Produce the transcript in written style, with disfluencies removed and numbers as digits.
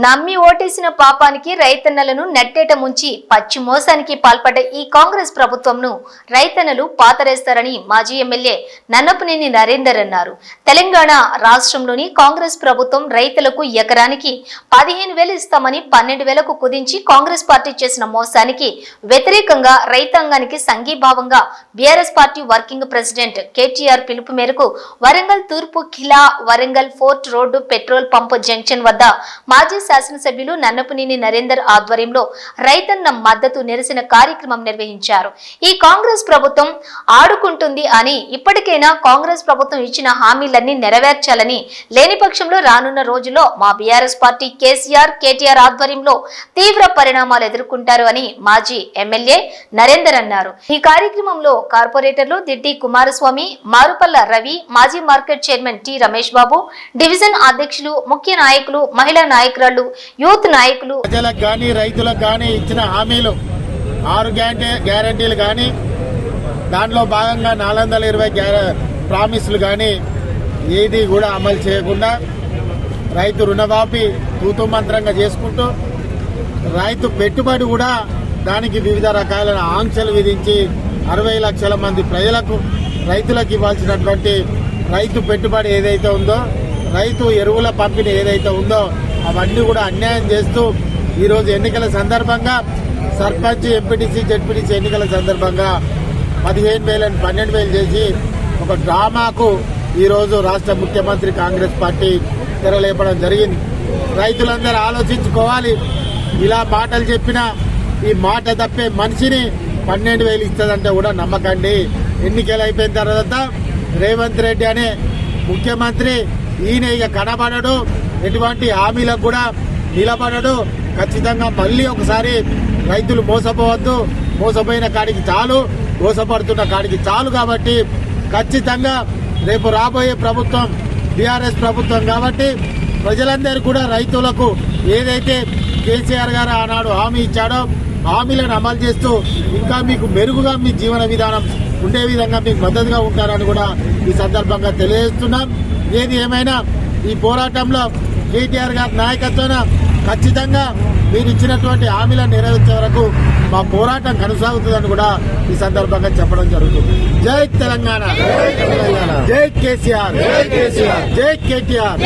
నమ్మి ఓటేసిన పాపానికి రైతన్నలను నెట్టేట ముంచి పచ్చి మోసానికి పాల్పడ్డ ఈ కాంగ్రెస్ ప్రభుత్వంను రైతన్నలు పాతరేస్తారని మాజీ ఎమ్మెల్యే నన్నపనేని నరేందర్ అన్నారు. తెలంగాణ రాష్ట్రంలోని కాంగ్రెస్ ప్రభుత్వం రైతులకు ఎకరానికి 15,000 ఇస్తామని 12,000కు కుదించి కాంగ్రెస్ పార్టీ చేసిన మోసానికి వ్యతిరేకంగా రైతాంగానికి సంఘీభావంగా BRS party working president KTR పిలుపు మేరకు వరంగల్ తూర్పు Khila Warangal fort road petrol pump junction వద్ద మాజీ శాసనసభ్యులు నన్నపనేని నరేందర్ ఆధ్వర్యంలో రైతన్న మద్దతు నిరసన కార్యక్రమం నిర్వహించారు. ఈ కాంగ్రెస్ ప్రభుత్వం ఆడుకుంటుంది అని ఇప్పటికైనా కాంగ్రెస్ ప్రభుత్వం ఇచ్చిన హామీలన్నీ నెరవేర్చాలని, లేని పక్షంలో రానున్న రోజుల్లో మా బీఆర్ఎస్ పార్టీ కేటీఆర్ ఆధ్వర్యంలో తీవ్ర పరిణామాలు ఎదుర్కొంటారు అని మాజీ ఎమ్మెల్యే నరేందర్ అన్నారు. ఈ కార్యక్రమంలో కార్పొరేటర్లు దిడ్డి కుమారస్వామి, మారుపల్ల రవి, మాజీ market chairman T Ramesh Babu, division అధ్యక్షులు, ముఖ్య నాయకులు, మహిళా నాయకురాలు, యూత్ నాయకులు, ప్రజలకు గాని రైతులకు గాని ఇచ్చిన హామీలు 6 గ్యారంటీలు గాని దాంట్లో భాగంగా 420 ప్రామిస్లు గాని ఏది కూడా అమలు చేయకుండా రైతు రుణమాఫీ తూతూ మంత్రంగా చేసుకుంటూ రైతు పెట్టుబడి కూడా దానికి వివిధ రకాలైన ఆంక్షలు విధించి 60 లక్షల మంది ప్రజలకు రైతులకు ఇవ్వాల్సినటువంటి రైతు పెట్టుబడి ఏదైతే ఉందో, రైతు ఎరువుల పంపిణీ ఏదైతే ఉందో అవన్నీ కూడా అన్యాయం చేస్తూ ఈరోజు ఎన్నికల సందర్భంగా సర్పంచ్, ఎంపీటీసీ, జెడ్పీటీసీ ఎన్నికల సందర్భంగా 15,000 12,000 చేసి ఒక డ్రామాకు ఈరోజు రాష్ట్ర ముఖ్యమంత్రి కాంగ్రెస్ పార్టీ తెరలేపడం జరిగింది. రైతులందరూ ఆలోచించుకోవాలి. ఇలా మాటలు చెప్పినా ఈ మాట తప్పే మనిషిని 12,000 ఇస్తుందంటే కూడా నమ్మకండి. ఎన్నికలు అయిపోయిన తర్వాత రేవంత్ రెడ్డి అనే ముఖ్యమంత్రి ఈయన ఇక కనబడడు, ఎటువంటి హామీలకు కూడా నిలబడడు. ఖచ్చితంగా మళ్ళీ ఒకసారి రైతులు మోసపోవద్దు, మోసపోయిన కాడికి చాలు, మోసపడుతున్న కాడికి చాలు. కాబట్టి ఖచ్చితంగా రేపు రాబోయే ప్రభుత్వం బీఆర్ఎస్ ప్రభుత్వం కాబట్టి ప్రజలందరూ కూడా రైతులకు ఏదైతే కేసీఆర్ గారు ఆనాడు హామీ ఇచ్చాడో హామీలను అమలు చేస్తూ ఇంకా మీకు మెరుగుగా మీ జీవన విధానం ఉండే విధంగా మీకు మద్దతుగా ఉంటారని కూడా ఈ సందర్భంగా తెలియజేస్తున్నాం. ఏది ఏమైనా ఈ పోరాటంలో కేటీఆర్ గారి నాయకత్వాన ఖచ్చితంగా మీరు ఇచ్చినటువంటి హామీలను నెరవేర్చే వరకు మా పోరాటం కొనసాగుతుందని కూడా ఈ సందర్భంగా చెప్పడం జరుగుతుంది. జై తెలంగాణ, జై కేసీఆర్, జై కేటీఆర్.